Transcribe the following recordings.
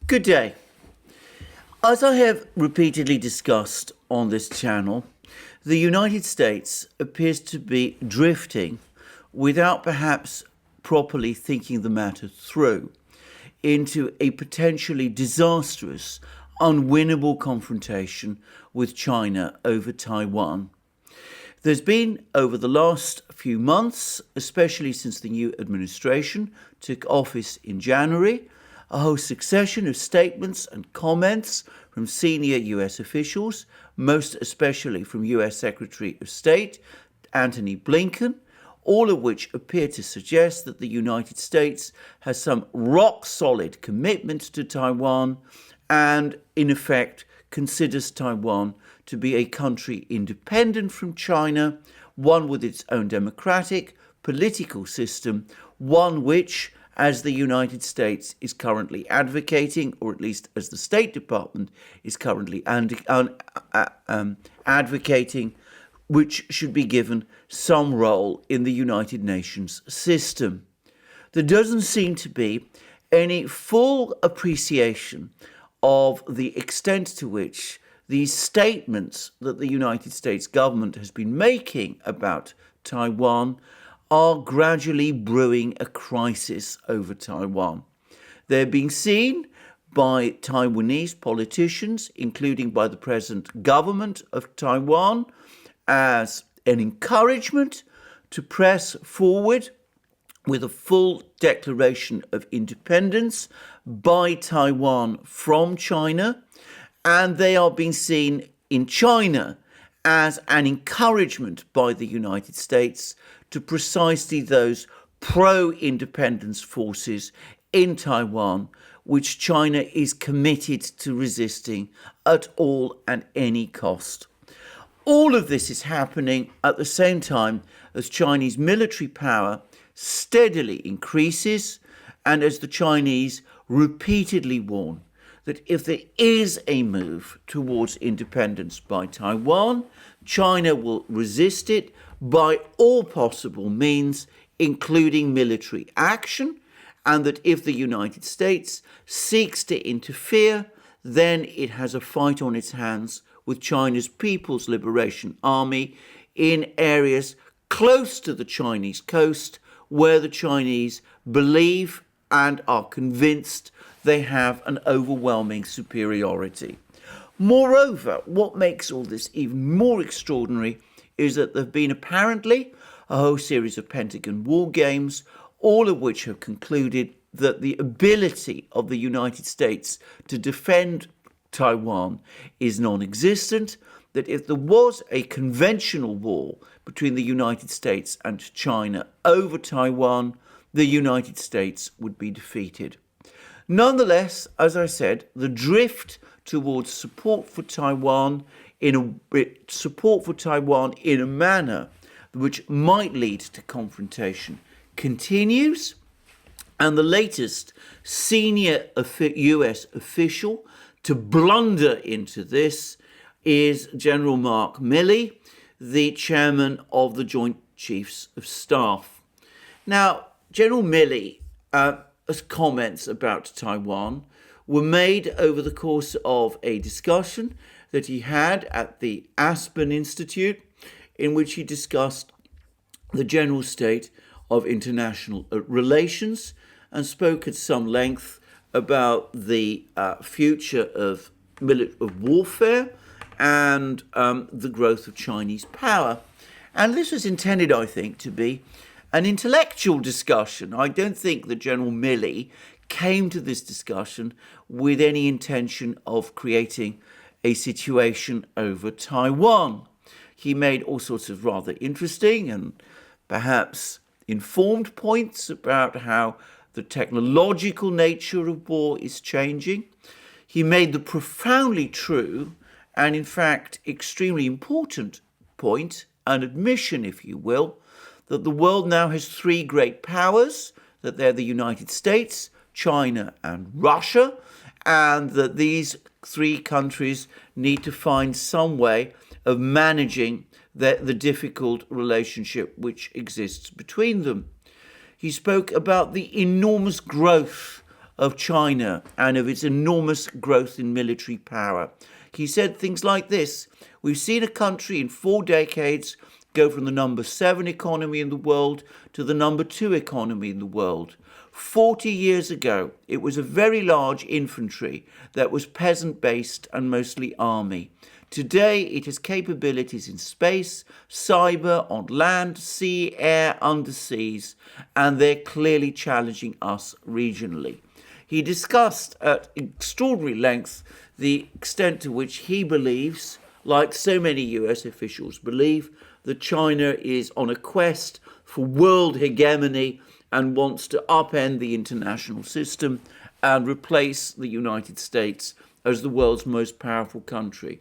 Good day. As I have repeatedly discussed on this channel, the United States appears to be drifting without perhaps properly thinking the matter through into a potentially disastrous, unwinnable confrontation with China over Taiwan. There's been, over the last few months, especially since the new administration took office in January, a whole succession of statements and comments from senior US officials, most especially from US Secretary of State Antony Blinken, all of which appear to suggest that the United States has some rock-solid commitment to Taiwan and, in effect, considers Taiwan to be a country independent from China, one with its own democratic, political system, one which, as the United States is currently advocating, or at least as the State Department is currently advocating, which should be given some role in the United Nations system. There doesn't seem to be any full appreciation of the extent to which these statements that the United States government has been making about Taiwan are gradually brewing a crisis over Taiwan. They're being seen by Taiwanese politicians, including by the present government of Taiwan, as an encouragement to press forward with a full declaration of independence by Taiwan from China, and they are being seen in China as an encouragement by the United States to precisely those pro-independence forces in Taiwan, which China is committed to resisting at all and any cost. All of this is happening at the same time as Chinese military power steadily increases and as the Chinese repeatedly warn that if there is a move towards independence by Taiwan, China will resist it by all possible means, including military action, and that if the United States seeks to interfere, then it has a fight on its hands with China's People's Liberation Army in areas close to the Chinese coast, where the Chinese believe and are convinced they have an overwhelming superiority. Moreover, what makes all this even more extraordinary is that there have been apparently a whole series of Pentagon war games, all of which have concluded that the ability of the United States to defend Taiwan is non-existent, that if there was a conventional war between the United States and China over Taiwan, the United States would be defeated. Nonetheless, as I said, the drift towards support for Taiwan in a manner which might lead to confrontation continues, and the latest senior US official to blunder into this is General Mark Milley, the chairman of the Joint Chiefs of Staff. Now, General Milley's comments about Taiwan were made over the course of a discussion that he had at the Aspen Institute, in which he discussed the general state of international relations and spoke at some length about the future of warfare and the growth of Chinese power. And this was intended, I think, to be an intellectual discussion. I don't think that General Milley came to this discussion with any intention of creating a situation over Taiwan. He made all sorts of rather interesting and perhaps informed points about how the technological nature of war is changing. He made the profoundly true and, in fact, extremely important point, an admission, if you will, that the world now has three great powers, that they're the United States, China, and Russia, and that these three countries need to find some way of managing the difficult relationship which exists between them. He spoke about the enormous growth of China and of its enormous growth in military power. He said things like this: "We've seen a country in 4 decades go from the number 7 economy in the world to the number 2 economy in the world. 40 years ago, it was a very large infantry that was peasant-based and mostly army. Today, it has capabilities in space, cyber, on land, sea, air, underseas, and they're clearly challenging us regionally." He discussed at extraordinary length the extent to which he believes, like so many US officials believe, that China is on a quest for world hegemony and wants to upend the international system and replace the United States as the world's most powerful country.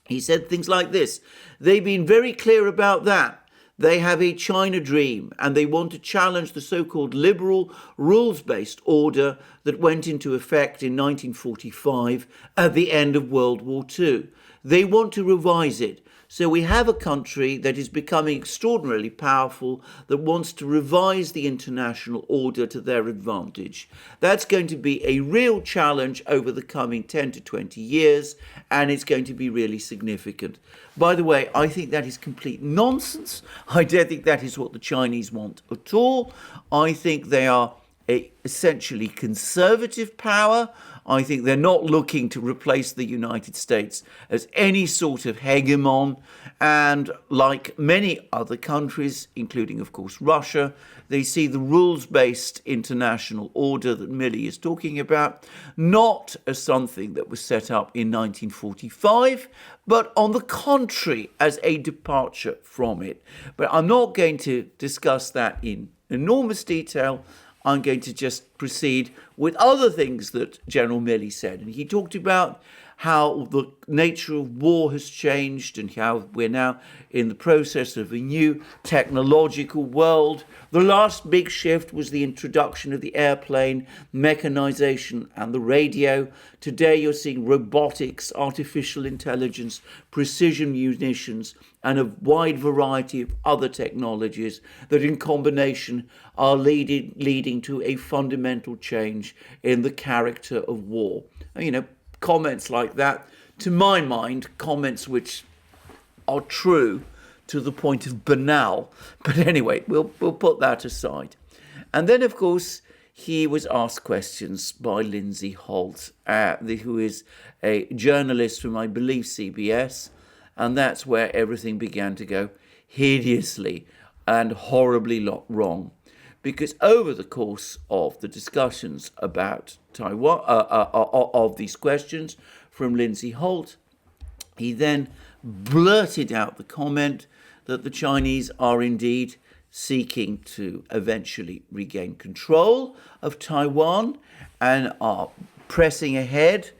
He said things like this: "They've been very clear about that. They have a China dream, and they want to challenge the so-called liberal rules-based order that went into effect in 1945 at the end of World War II. They want to revise it. So we have a country that is becoming extraordinarily powerful that wants to revise the international order to their advantage. That's going to be a real challenge over the coming 10 to 20 years, and it's going to be really significant." By the way, I think that is complete nonsense. I don't think that is what the Chinese want at all. I think they are essentially conservative power. I think they're not looking to replace the United States as any sort of hegemon. And like many other countries, including, of course, Russia, they see the rules-based international order that Milley is talking about not as something that was set up in 1945, but on the contrary, as a departure from it. But I'm not going to discuss that in enormous detail. I'm going to just proceed with other things that General Milley said. And he talked about how the nature of war has changed and how we're now in the process of a new technological world. The last big shift was the introduction of the airplane, mechanization, and the radio. Today you're seeing robotics, artificial intelligence, precision munitions, and a wide variety of other technologies that in combination are leading to a fundamental change in the character of war. Comments like that, to my mind, comments which are true to the point of banal. But anyway, we'll put that aside. And then, of course, he was asked questions by Lindsay Holt, who is a journalist from, I believe, CBS. And that's where everything began to go hideously and horribly wrong. Because over the course of the discussions about Taiwan, of these questions from Lindsay Holt, he then blurted out the comment that the Chinese are indeed seeking to eventually regain control of Taiwan and are pressing ahead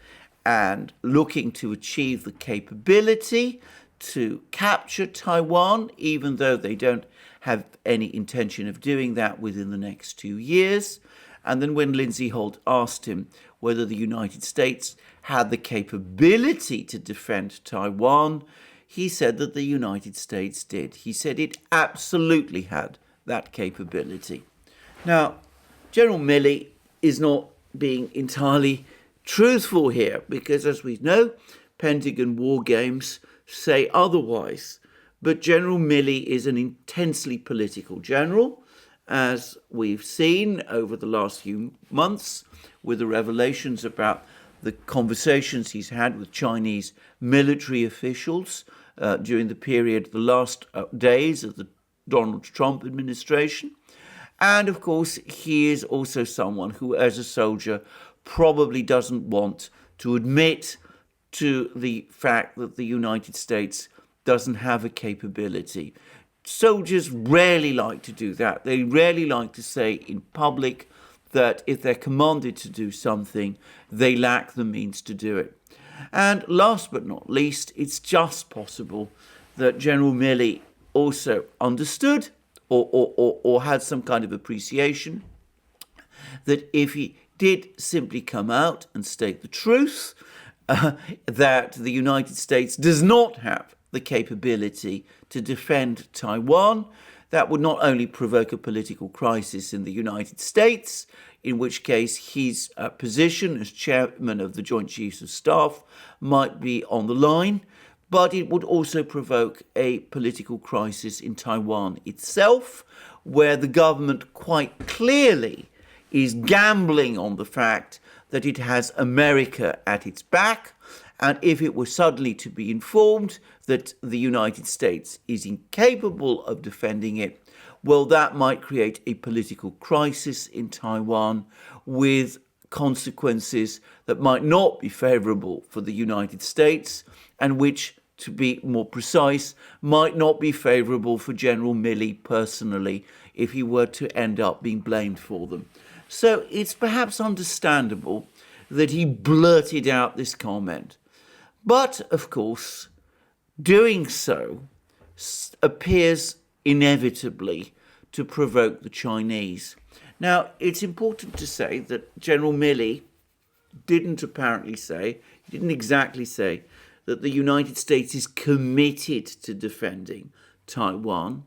and looking to achieve the capability to capture Taiwan, even though they don't have any intention of doing that within the next 2 years. And then when Lindsay Holt asked him whether the United States had the capability to defend Taiwan, he said that the United States did. He said it absolutely had that capability. Now, General Milley is not being entirely truthful here because, as we know, Pentagon war games say otherwise. But General Milley is an intensely political general, as we've seen over the last few months with the revelations about the conversations he's had with Chinese military officials during the period, the last days of the Donald Trump administration. And of course, he is also someone who, as a soldier, probably doesn't want to admit to the fact that the United States doesn't have a capability. Soldiers rarely like to do that. They rarely like to say in public that if they're commanded to do something, they lack the means to do it. And last but not least, it's just possible that General Milley also understood or had some kind of appreciation that if he did simply come out and state the truth, that the United States does not have the capability to defend Taiwan, that would not only provoke a political crisis in the United States, in which case his position as chairman of the Joint Chiefs of Staff might be on the line, but it would also provoke a political crisis in Taiwan itself, where the government quite clearly is gambling on the fact that it has America at its back, and if it were suddenly to be informed that the United States is incapable of defending it, well, that might create a political crisis in Taiwan with consequences that might not be favorable for the United States and which, to be more precise, might not be favorable for General Milley personally if he were to end up being blamed for them. So it's perhaps understandable that he blurted out this comment. But, of course, doing so appears inevitably to provoke the Chinese. Now, it's important to say that General Milley didn't exactly say that the United States is committed to defending Taiwan.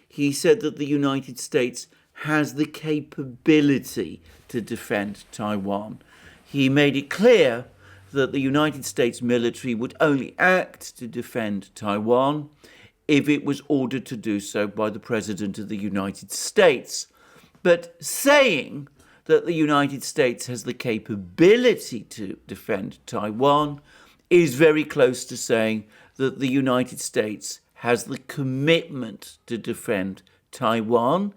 He said that the United States has the capability to defend Taiwan. He made it clear that the United States military would only act to defend Taiwan if it was ordered to do so by the President of the United States. But saying that the United States has the capability to defend Taiwan is very close to saying that the United States has the commitment to defend Taiwan.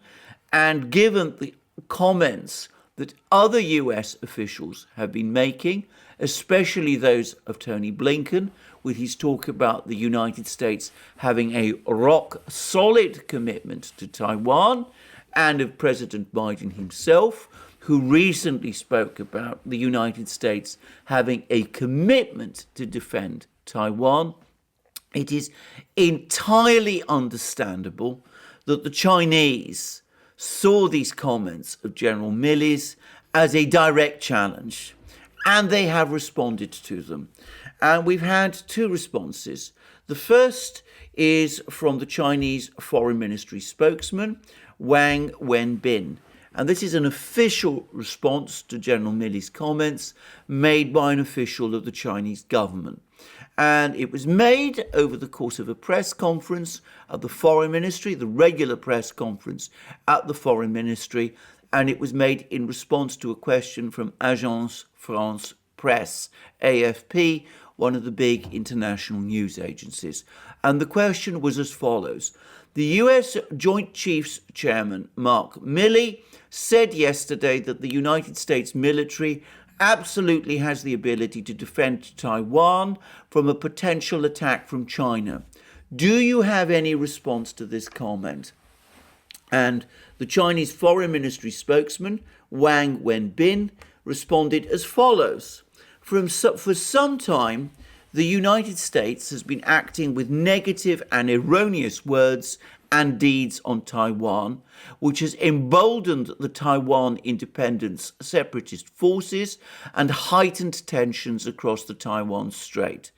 And given the comments that other US officials have been making, especially those of Tony Blinken, with his talk about the United States having a rock-solid commitment to Taiwan, and of President Biden himself, who recently spoke about the United States having a commitment to defend Taiwan, it is entirely understandable that the Chinese saw these comments of General Milley's as a direct challenge, and they have responded to them. And we've had two responses. The first is from the Chinese Foreign Ministry spokesman, Wang Wenbin. And this is an official response to General Milley's comments made by an official of the Chinese government. And it was made over the course of a press conference at the Foreign Ministry, the regular press conference at the Foreign Ministry, and it was made in response to a question from Agence France Presse, AFP, one of the big international news agencies. And the question was as follows. The US Joint Chiefs Chairman, Mark Milley, said yesterday that the United States military absolutely has the ability to defend Taiwan from a potential attack from China. Do you have any response to this comment? And the Chinese Foreign Ministry spokesman, Wang Wenbin, responded as follows. For some time, the United States has been acting with negative and erroneous words and deeds on Taiwan, which has emboldened the Taiwan independence separatist forces and heightened tensions across the Taiwan Strait.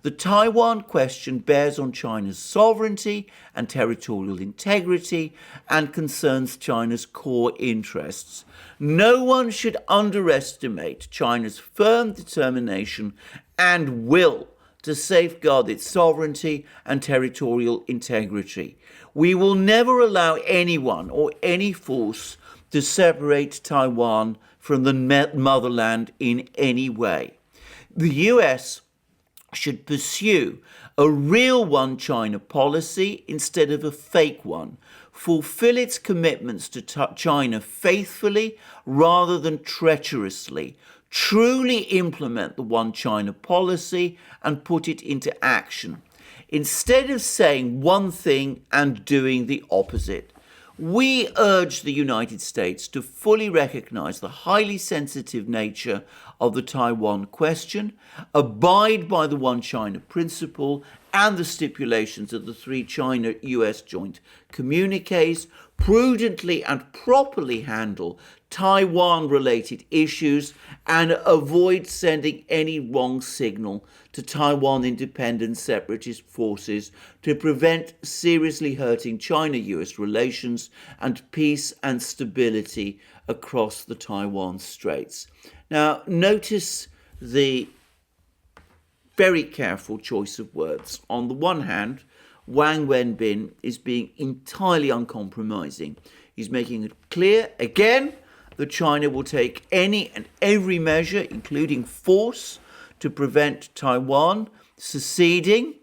The Taiwan question bears on China's sovereignty and territorial integrity and concerns China's core interests. No one should underestimate China's firm determination and will to safeguard its sovereignty and territorial integrity. We will never allow anyone or any force to separate Taiwan from the motherland in any way. The US should pursue a real one China policy instead of a fake one, fulfill its commitments to China faithfully rather than treacherously, truly implement the one China policy and put it into action, instead of saying one thing and doing the opposite. We urge the United States to fully recognize the highly sensitive nature of the Taiwan question, abide by the One China principle and the stipulations of the three China-US joint communiques, prudently and properly handle Taiwan-related issues, and avoid sending any wrong signal to Taiwan independent separatist forces to prevent seriously hurting China-US relations and peace and stability across the Taiwan Straits. Now, notice the very careful choice of words. On the one hand, Wang Wenbin is being entirely uncompromising. He's making it clear, again, that China will take any and every measure, including force, to prevent Taiwan seceding.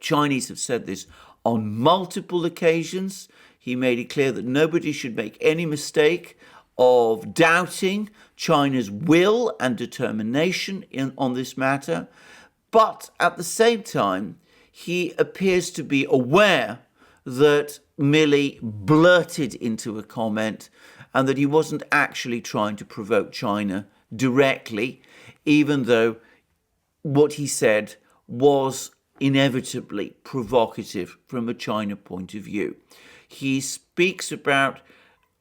Chinese have said this on multiple occasions. He made it clear that nobody should make any mistake of doubting China's will and determination on this matter. But at the same time, he appears to be aware that Milley blurted into a comment and that he wasn't actually trying to provoke China directly, even though what he said was inevitably provocative from a China point of view. He speaks about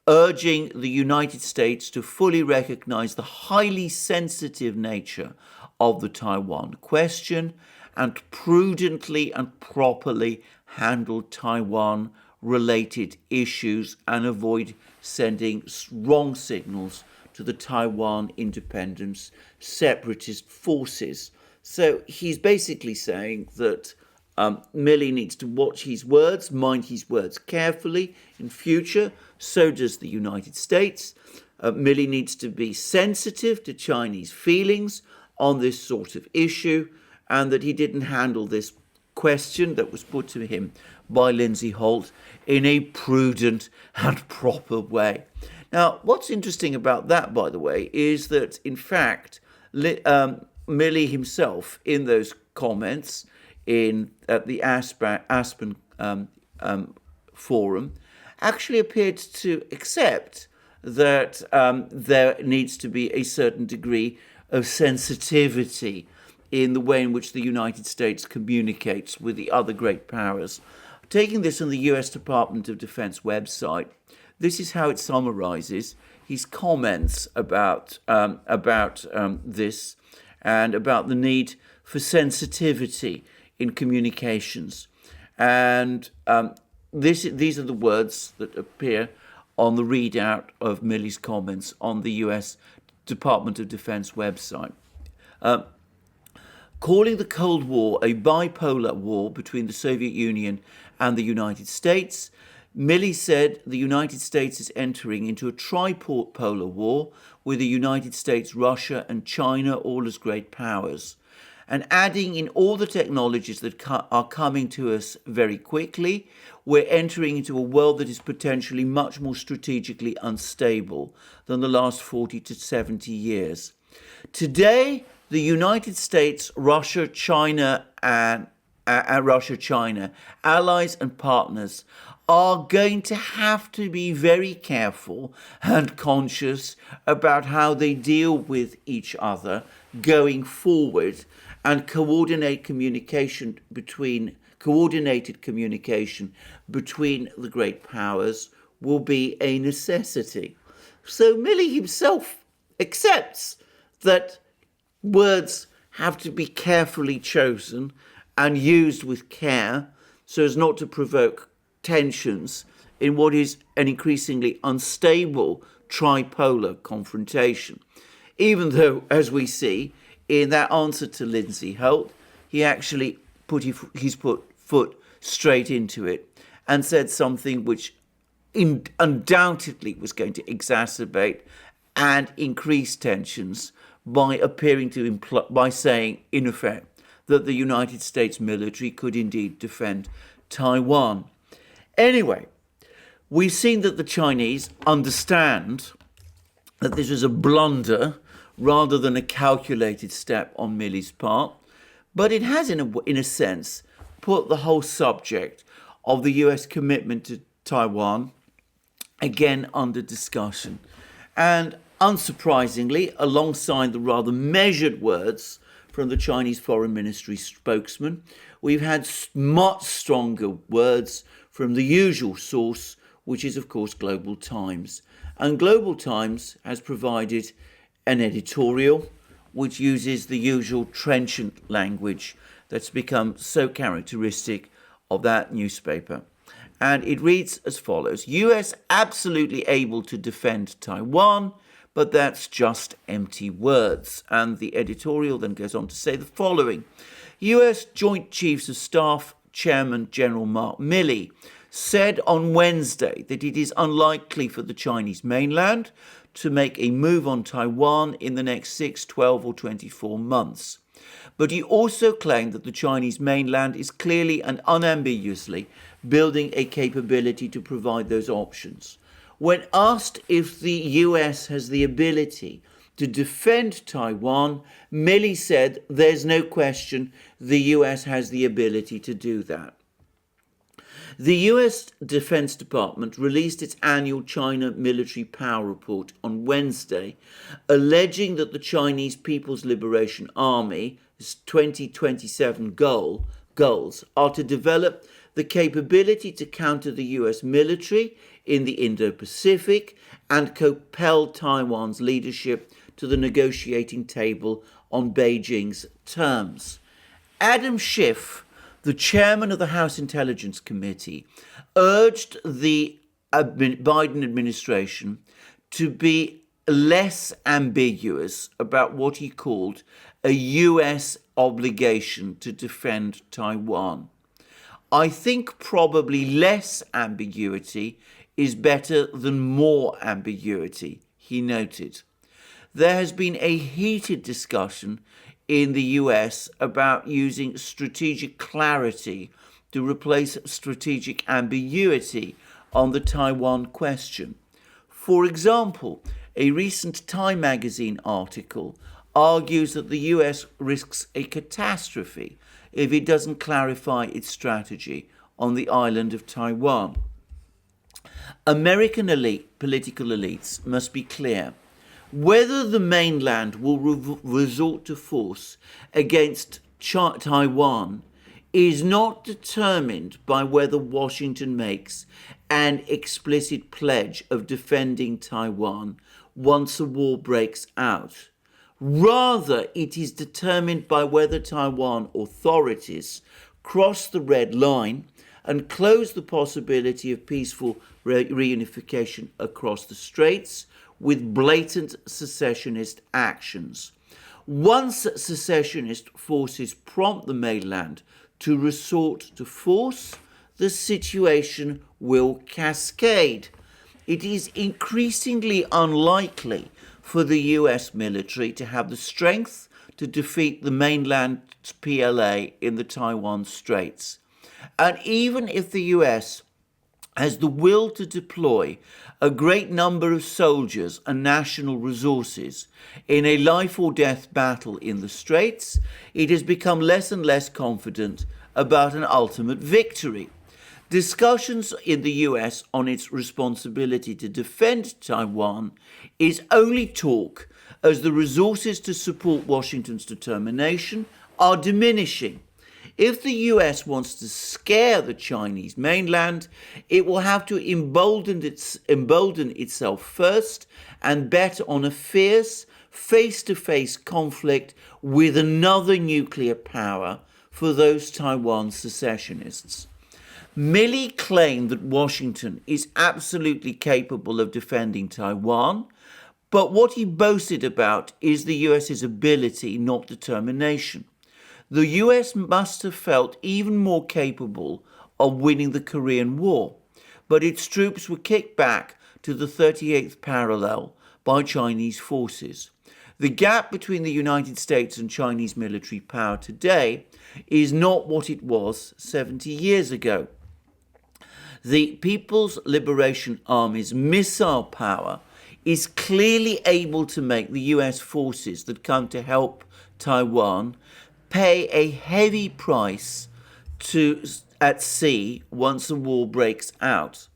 urging the United States to fully recognize the highly sensitive nature of the Taiwan question and prudently and properly handle Taiwan-related issues and avoid sending wrong signals to the Taiwan independence separatist forces. So he's basically saying that Milley needs to watch his words, mind his words carefully in future. So does the United States. Milley needs to be sensitive to Chinese feelings on this sort of issue, and that he didn't handle this question that was put to him by Lindsay Holt in a prudent and proper way. Now, what's interesting about that, by the way, is that, in fact, Milley himself, in those comments at the Aspen forum, actually appeared to accept that there needs to be a certain degree of sensitivity in the way in which the United States communicates with the other great powers. Taking this on the US Department of Defense website, this is how it summarizes his comments about this and about the need for sensitivity in communications. And these are the words that appear on the readout of Milley's comments on the US Department of Defense website. Calling the Cold War a bipolar war between the Soviet Union and the United States, Milley said the United States is entering into a tripolar war with the United States, Russia, and China all as great powers. And adding in all the technologies that are coming to us very quickly, we're entering into a world that is potentially much more strategically unstable than the last 40 to 70 years. Today, the United States, Russia, China, allies and partners are going to have to be very careful and conscious about how they deal with each other going forward, and coordinated communication between the great powers will be a necessity. So Milley himself accepts that words have to be carefully chosen and used with care so as not to provoke tensions in what is an increasingly unstable tripolar confrontation. Even though, as we see, in that answer to Lindsay Holt, he actually put foot straight into it and said something which undoubtedly was going to exacerbate and increase tensions by by saying, in effect, that the United States military could indeed defend Taiwan. Anyway, we've seen that the Chinese understand that this was a blunder rather than a calculated step on Milley's part, but it has, in a sense, put the whole subject of the US commitment to Taiwan again under discussion. And unsurprisingly, alongside the rather measured words from the Chinese Foreign Ministry spokesman, we've had much stronger words from the usual source, which is, of course, Global Times. And Global Times has provided an editorial which uses the usual trenchant language that's become so characteristic of that newspaper. And it reads as follows: US absolutely able to defend Taiwan, but that's just empty words. And the editorial then goes on to say the following: US Joint Chiefs of Staff Chairman General Mark Milley said on Wednesday that it is unlikely for the Chinese mainland to make a move on Taiwan in the next 6, 12 or 24 months. But he also claimed that the Chinese mainland is clearly and unambiguously building a capability to provide those options. When asked if the US has the ability to defend Taiwan, Milley said there's no question the US has the ability to do that. The US Defense Department released its annual China military power report on Wednesday, alleging that the Chinese People's Liberation Army's 2027 goals are to develop the capability to counter the US military in the Indo-Pacific and compel Taiwan's leadership to the negotiating table on Beijing's terms. Adam Schiff, the chairman of the House Intelligence Committee, urged the Biden administration to be less ambiguous about what he called a US obligation to defend Taiwan. I think probably less ambiguity is better than more ambiguity, he noted. There has been a heated discussion in the US about using strategic clarity to replace strategic ambiguity on the Taiwan question. For example, a recent Time magazine article argues that the US risks a catastrophe if it doesn't clarify its strategy on the island of Taiwan. American political elites must be clear. Whether the mainland will resort to force against Taiwan is not determined by whether Washington makes an explicit pledge of defending Taiwan once a war breaks out. Rather, it is determined by whether Taiwan authorities cross the red line and close the possibility of peaceful reunification across the straits with blatant secessionist actions. Once secessionist forces prompt the mainland to resort to force, the situation will cascade. It is increasingly unlikely for the US military to have the strength to defeat the mainland's PLA in the Taiwan Straits. And even if the US has the will to deploy a great number of soldiers and national resources in a life or death battle in the Straits, it has become less and less confident about an ultimate victory. Discussions in the US on its responsibility to defend Taiwan is only talk, as the resources to support Washington's determination are diminishing. If the US wants to scare the Chinese mainland, it will have to embolden itself first and bet on a fierce, face-to-face conflict with another nuclear power for those Taiwan secessionists. Milley claimed that Washington is absolutely capable of defending Taiwan, but what he boasted about is the US's ability, not determination. The US must have felt even more capable of winning the Korean War, but its troops were kicked back to the 38th parallel by Chinese forces. The gap between the United States and Chinese military power today is not what it was 70 years ago. The People's Liberation Army's missile power is clearly able to make the US forces that come to help Taiwan pay a heavy price at sea once a war breaks out.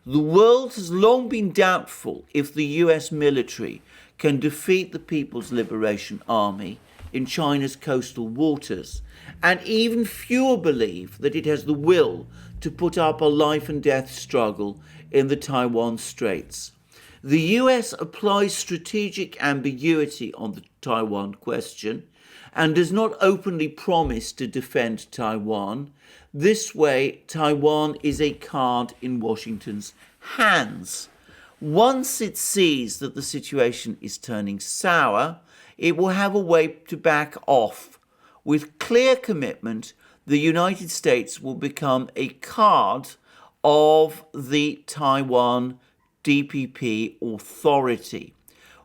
The world has long been doubtful if the US military can defeat the People's Liberation Army in China's coastal waters, and even fewer believe that it has the will to put up a life and death struggle in the Taiwan Straits. The US applies strategic ambiguity on the Taiwan question, and does not openly promise to defend Taiwan. This way, Taiwan is a card in Washington's hands. Once it sees that the situation is turning sour, it will have a way to back off. With clear commitment, the United States will become a card of the Taiwan DPP authority.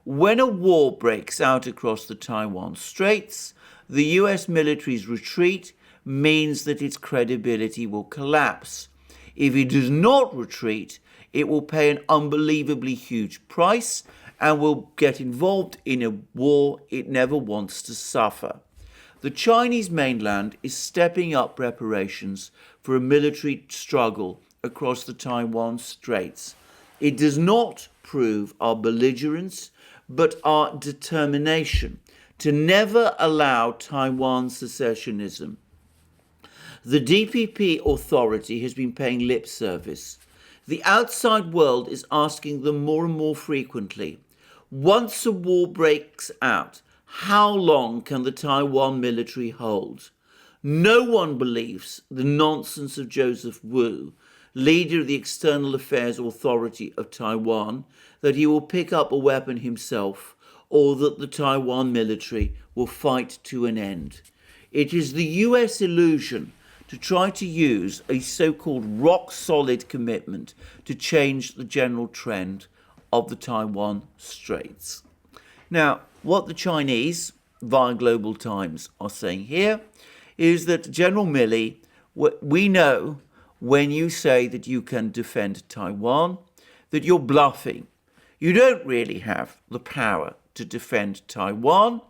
When a war breaks out across the Taiwan Straits, the US military's retreat means that its credibility will collapse. If it does not retreat, it will pay an unbelievably huge price and will get involved in a war it never wants to suffer. The Chinese mainland is stepping up preparations for a military struggle across the Taiwan Straits. It does not prove our belligerence, but our determination to never allow Taiwan secessionism. The DPP authority has been paying lip service. The outside world is asking them more and more frequently, once a war breaks out, how long can the Taiwan military hold? No one believes the nonsense of Joseph Wu, leader of the External Affairs Authority of Taiwan, that he will pick up a weapon himself or that the Taiwan military will fight to an end. It is the US illusion to try to use a so-called rock-solid commitment to change the general trend of the Taiwan Straits. Now, what the Chinese, via Global Times, are saying here is that, General Milley, we know when you say that you can defend Taiwan, that you're bluffing. You don't really have the power to defend Taiwan,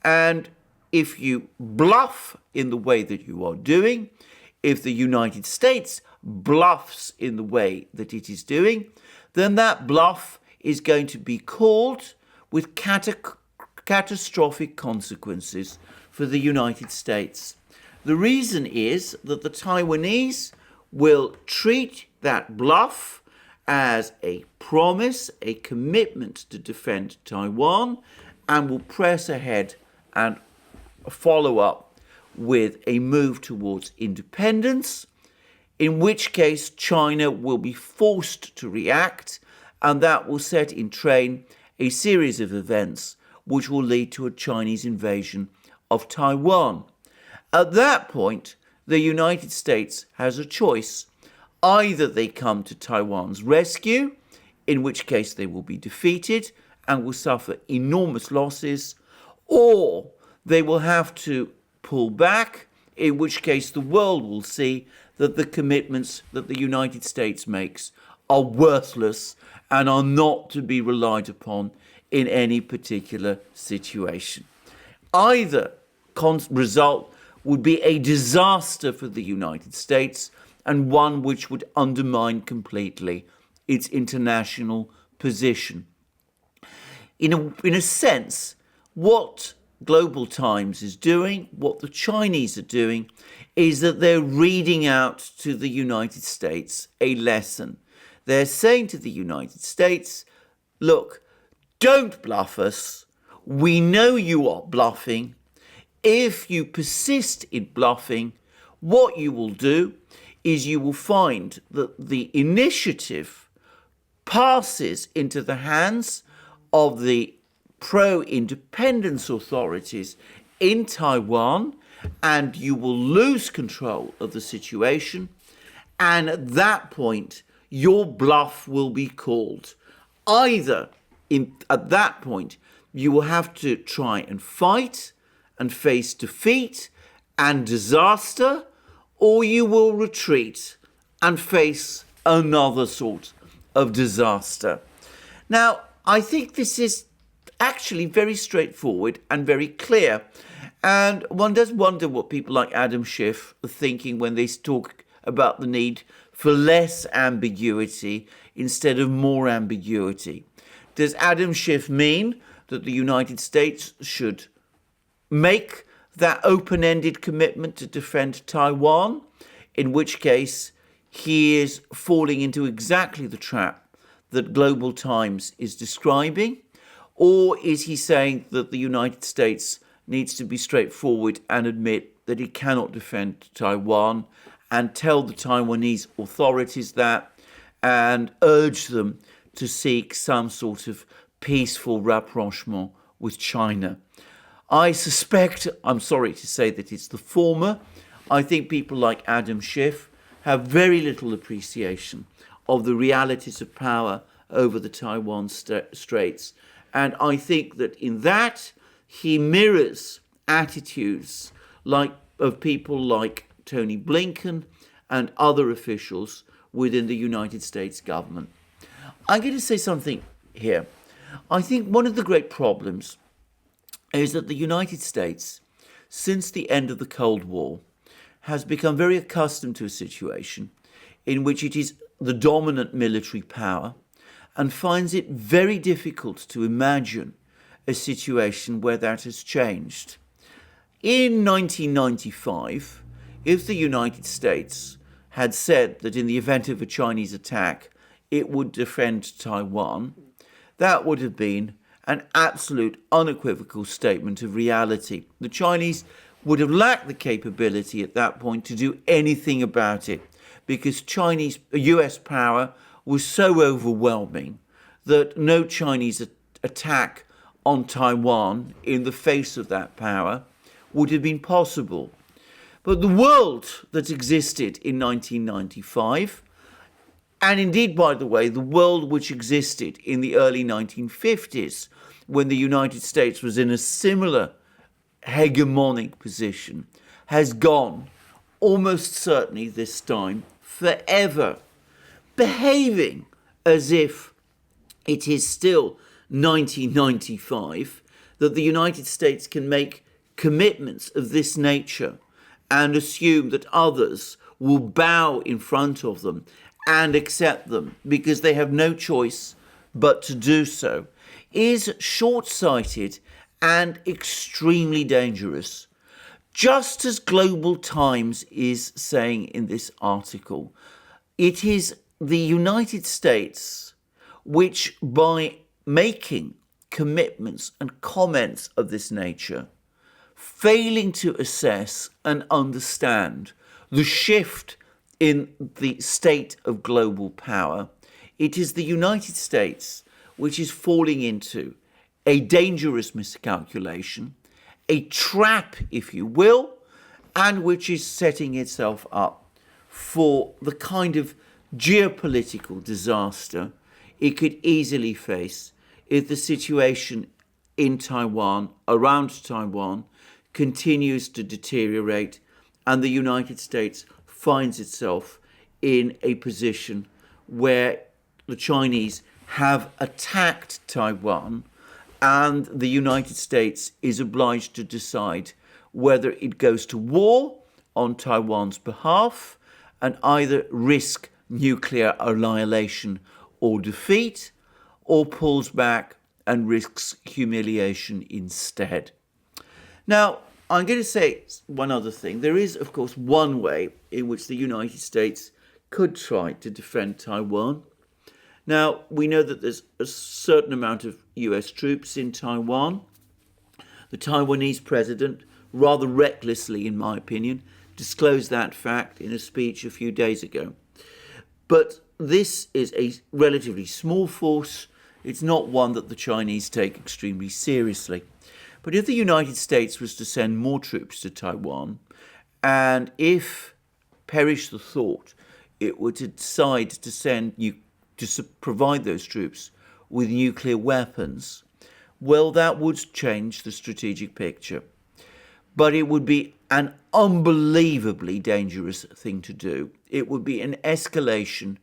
and if you bluff in the way that you are doing, if the United States bluffs in the way that it is doing, then that bluff is going to be called with catastrophic consequences for the United States. The reason is that the Taiwanese will treat that bluff as a promise, a commitment to defend Taiwan, and will press ahead and follow up with a move towards independence, in which case China will be forced to react, and that will set in train a series of events which will lead to a Chinese invasion of Taiwan. At that point, the United States has a choice. Either they come to Taiwan's rescue, in which case they will be defeated and will suffer enormous losses, or they will have to pull back, in which case the world will see that the commitments that the United States makes are worthless and are not to be relied upon in any particular situation. Either result would be a disaster for the United States and one which would undermine completely its international position. In a sense, what Global Times is doing, what the Chinese are doing, is that they're reading out to the United States a lesson. They're saying to the United States, look, don't bluff us. We know you are bluffing. If you persist in bluffing, what you will do is you will find that the initiative passes into the hands of the pro-independence authorities in Taiwan, and you will lose control of the situation. And at that point, your bluff will be called. Either at that point, you will have to try and fight and face defeat and disaster, or you will retreat and face another sort of disaster. Now, I think this is actually very straightforward and very clear. And one does wonder what people like Adam Schiff are thinking when they talk about the need for less ambiguity instead of more ambiguity. Does Adam Schiff mean that the United States should make that open-ended commitment to defend Taiwan, in which case he is falling into exactly the trap that Global Times is describing? Or is he saying that the United States needs to be straightforward and admit that he cannot defend Taiwan and tell the Taiwanese authorities that and urge them to seek some sort of peaceful rapprochement with China. I suspect, I'm sorry to say, that it's the former. I think people like Adam Schiff have very little appreciation of the realities of power over the Taiwan Straits. And I think that in that, he mirrors attitudes of people like Tony Blinken and other officials within the United States government. I'm going to say something here. I think one of the great problems is that the United States, since the end of the Cold War, has become very accustomed to a situation in which it is the dominant military power and finds it very difficult to imagine a situation where that has changed. In 1995, if the United States had said that in the event of a Chinese attack, it would defend Taiwan, that would have been an absolute unequivocal statement of reality. The Chinese would have lacked the capability at that point to do anything about it because US power was so overwhelming that no Chinese attack on Taiwan in the face of that power would have been possible. But the world that existed in 1995, and indeed, by the way, the world which existed in the early 1950s, when the United States was in a similar hegemonic position, has gone, almost certainly this time, forever, behaving as if it is still 1995, that the United States can make commitments of this nature and assume that others will bow in front of them and accept them because they have no choice but to do so, is short-sighted and extremely dangerous. Just as Global Times is saying in this article, it is the United States which, by making commitments and comments of this nature, failing to assess and understand the shift in the state of global power, it is the United States which is falling into a dangerous miscalculation, a trap, if you will, and which is setting itself up for the kind of geopolitical disaster it could easily face if the situation in Taiwan, around Taiwan, continues to deteriorate and the United States finds itself in a position where the Chinese have attacked Taiwan and the United States is obliged to decide whether it goes to war on Taiwan's behalf and either risk nuclear annihilation or defeat, or pulls back and risks humiliation instead. Now, I'm going to say one other thing. There is, of course, one way in which the United States could try to defend Taiwan. Now, we know that there's a certain amount of US troops in Taiwan. The Taiwanese president, rather recklessly, in my opinion, disclosed that fact in a speech a few days ago. But this is a relatively small force. It's not one that the Chinese take extremely seriously. But if the United States was to send more troops to Taiwan, and if, perish the thought, it were to decide to provide those troops with nuclear weapons, well, that would change the strategic picture. But it would be an unbelievably dangerous thing to do. It would be an escalation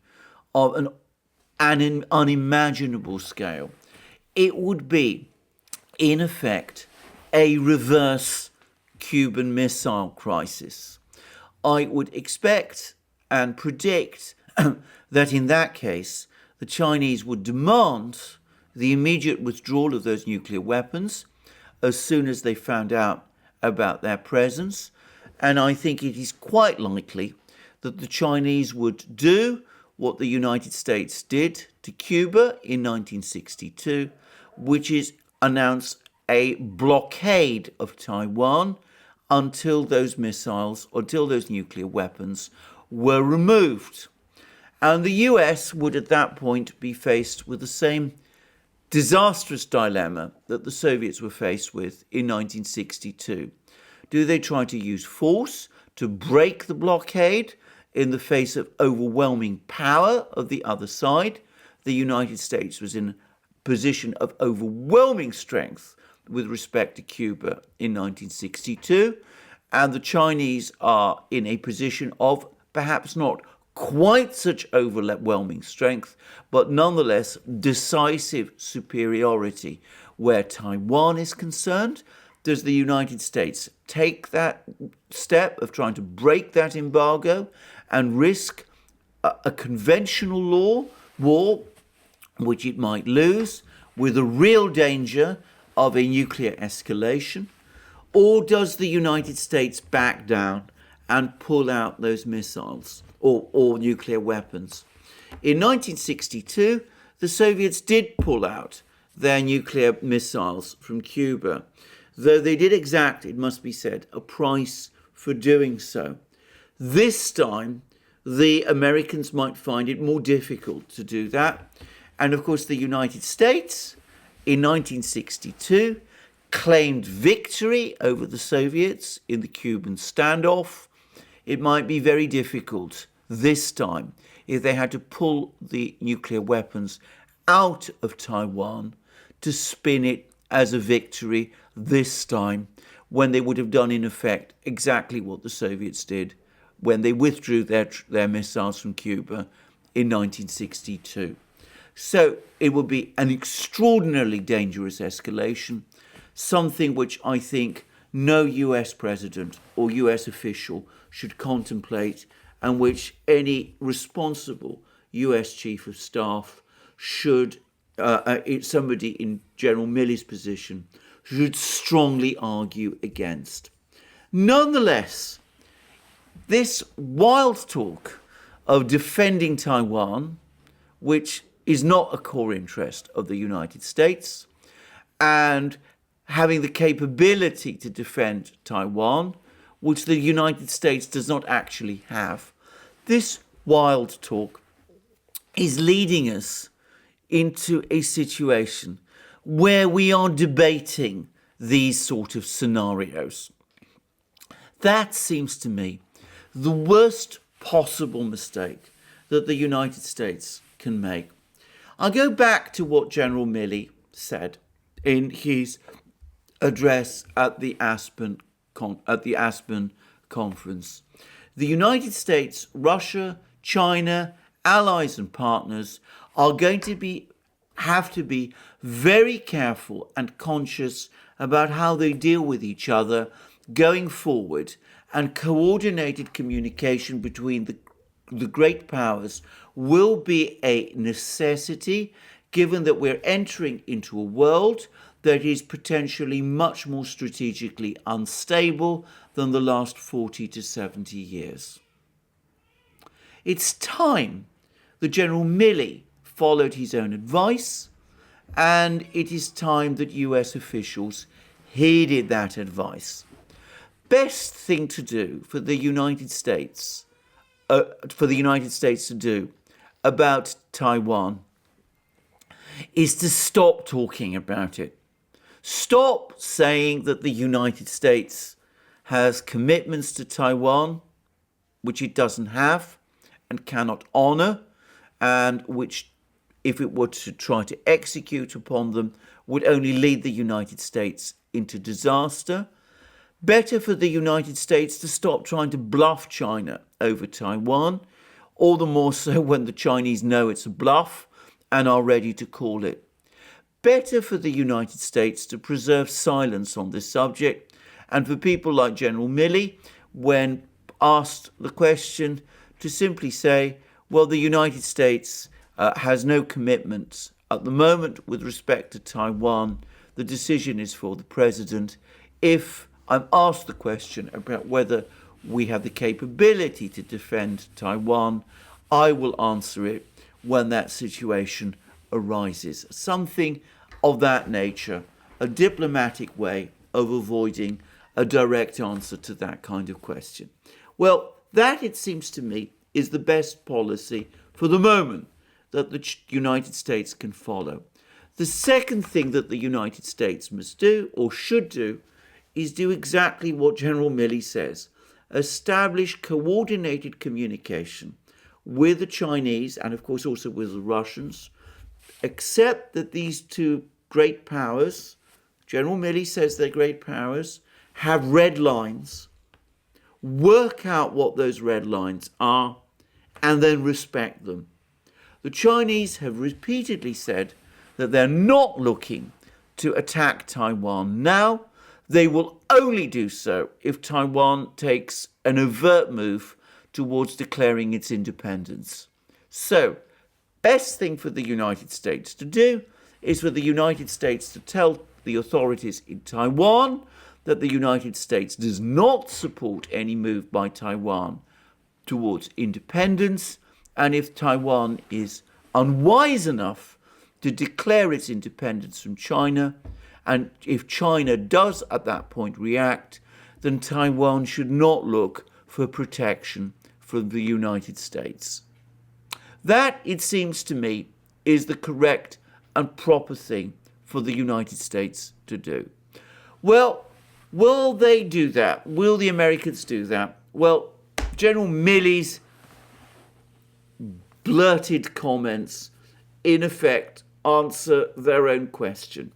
of an unimaginable scale. It would be, in effect, a reverse Cuban Missile Crisis. I would expect and predict that in that case, the Chinese would demand the immediate withdrawal of those nuclear weapons as soon as they found out about their presence. And I think it is quite likely that the Chinese would do what the United States did to Cuba in 1962, which is announce a blockade of Taiwan until those missiles, until those nuclear weapons were removed. And the US would at that point be faced with the same disastrous dilemma that the Soviets were faced with in 1962. Do they try to use force to break the blockade in the face of overwhelming power of the other side? The United States was in a position of overwhelming strength with respect to Cuba in 1962, and the Chinese are in a position of perhaps not quite such overwhelming strength, but nonetheless decisive superiority. Where Taiwan is concerned, does the United States take that step of trying to break that embargo and risk a conventional war, which it might lose, with a real danger of a nuclear escalation? Or does the United States back down and pull out those missiles or nuclear weapons? In 1962, the Soviets did pull out their nuclear missiles from Cuba, though they did exact, it must be said, a price for doing so. This time, the Americans might find it more difficult to do that. And of course, the United States, in 1962, claimed victory over the Soviets in the Cuban standoff. It might be very difficult this time if they had to pull the nuclear weapons out of Taiwan to spin it as a victory this time, when they would have done in effect exactly what the Soviets did when they withdrew their missiles from Cuba in 1962. So it would be an extraordinarily dangerous escalation, something which I think no US president or US official should contemplate, and which any responsible US chief of staff should, somebody in General Milley's position, should strongly argue against. Nonetheless, this wild talk of defending Taiwan, which is not a core interest of the United States, and having the capability to defend Taiwan, which the United States does not actually have, this wild talk is leading us into a situation where we are debating these sort of scenarios. That seems to me the worst possible mistake that the United States can make. I'll go back to what General Milley said in his address at the Aspen conference. The United States, Russia, China, allies and partners are going to have to be very careful and conscious about how they deal with each other going forward, and coordinated communication between the great powers will be a necessity, given that we're entering into a world that is potentially much more strategically unstable than the last 40 to 70 years. It's time that General Milley followed his own advice, and it is time that US officials heeded that advice. Best thing to do for the United States, to do about Taiwan is to stop talking about it. Stop saying that the United States has commitments to Taiwan, which it doesn't have and cannot honor, and which, if it were to try to execute upon them, would only lead the United States into disaster. Better for the United States to stop trying to bluff China over Taiwan, all the more so when the Chinese know it's a bluff and are ready to call it. Better for the United States to preserve silence on this subject, and for people like General Milley, when asked the question, to simply say, well, the United States has no commitments at the moment with respect to Taiwan. The decision is for the president. If I'm asked the question about whether we have the capability to defend Taiwan, I will answer it when that situation arises. Something of that nature a diplomatic way of avoiding a direct answer to that kind of question? Well, that, it seems to me, is the best policy for the moment that the United States can follow. The second thing that the United States must do, or should do, is do exactly what General Milley says: establish coordinated communication with the Chinese and, of course, also with the Russians. Accept that these two great powers, General Milley says they're great powers, have red lines. Work out what those red lines are and then respect them. The Chinese have repeatedly said that they're not looking to attack Taiwan now. They will only do so if Taiwan takes an overt move towards declaring its independence. So, best thing for the United States to do is for the United States to tell the authorities in Taiwan that the United States does not support any move by Taiwan towards independence, and if Taiwan is unwise enough to declare its independence from China, and if China does at that point react, then Taiwan should not look for protection from the United States. That, it seems to me, is the correct and proper thing for the United States to do. Well, will they do that? Will the Americans do that? Well, General Milley's blurted comments, in effect, answer their own question.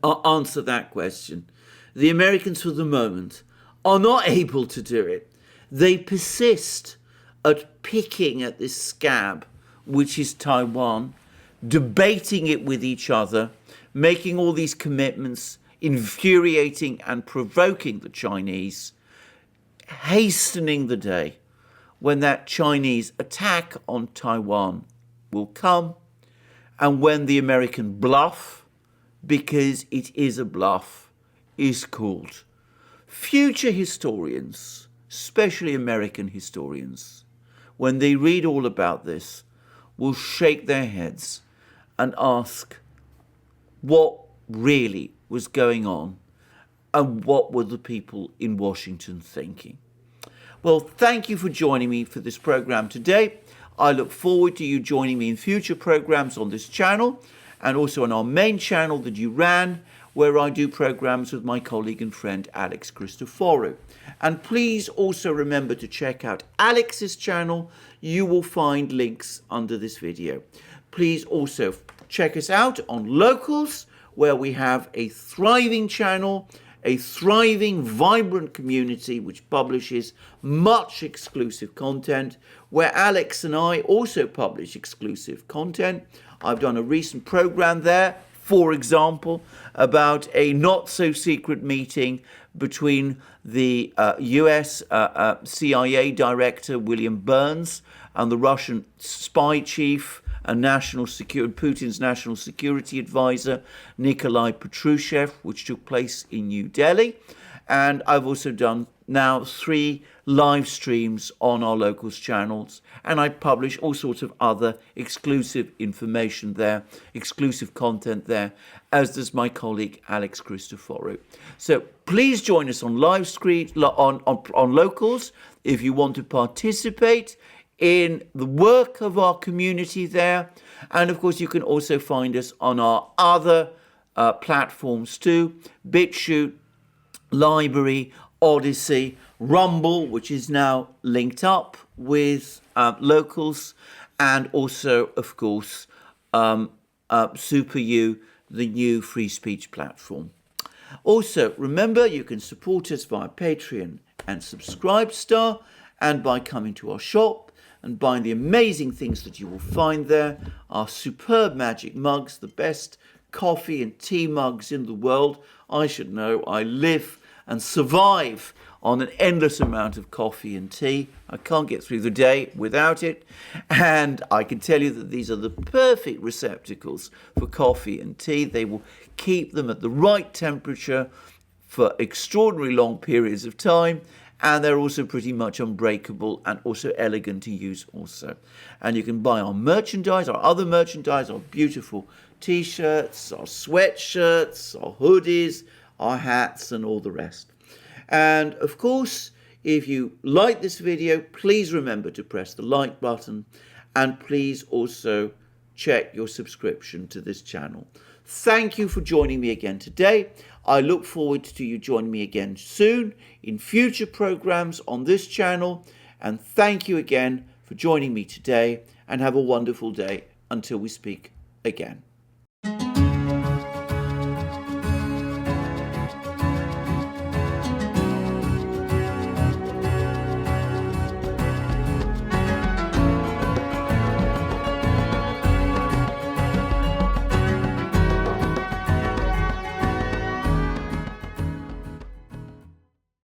Answer that question. The Americans, for the moment, are not able to do it. They persist at picking at this scab, which is Taiwan, debating it with each other, making all these commitments, infuriating and provoking the Chinese, hastening the day when that Chinese attack on Taiwan will come, and when the American bluff, because it is a bluff, is called. Future historians, especially American historians, when they read all about this, will shake their heads and ask what really was going on and what were the people in Washington thinking. Well, thank you for joining me for this program today. I look forward to you joining me in future programs on this channel and also on our main channel, the Duran, where I do programs with my colleague and friend Alex Christoforou. And please also remember to check out Alex's channel. You will find links under this video. Please also check us out on Locals, where we have a thriving channel, a thriving, vibrant community which publishes much exclusive content, where Alex and I also publish exclusive content. I've done a recent program there, for example, about a not-so-secret meeting between the US CIA director, William Burns, and the Russian spy chief and Putin's national security advisor, Nikolai Patrushev, which took place in New Delhi. And I've also done now 3 live streams on our Locals channels, and I publish all sorts of other exclusive information there, exclusive content there, as does my colleague Alex Christoforou. So please join us on live stream, on Locals, if you want to participate in the work of our community there. And of course, you can also find us on our other platforms too: BitChute, Library, ODYSEE, Rumble, which is now linked up with Locals, and also, of course, SuperU, the new free speech platform. Also, remember, you can support us via Patreon and Subscribestar, and by coming to our shop and buying the amazing things that you will find there, our superb magic mugs, the best coffee and tea mugs in the world. I should know, I live and survive on an endless amount of coffee and tea. I can't get through the day without it. And I can tell you that these are the perfect receptacles for coffee and tea. They will keep them at the right temperature for extraordinarily long periods of time. And they're also pretty much unbreakable and also elegant to use also. And you can buy our merchandise, our other merchandise, our beautiful t-shirts, our sweatshirts, our hoodies, our hats, and all the rest. And of course, if you like this video, please remember to press the like button, and please also check your subscription to this channel. Thank you for joining me again today. I look forward to you joining me again soon in future programs on this channel. And thank you again for joining me today, and have a wonderful day until we speak again.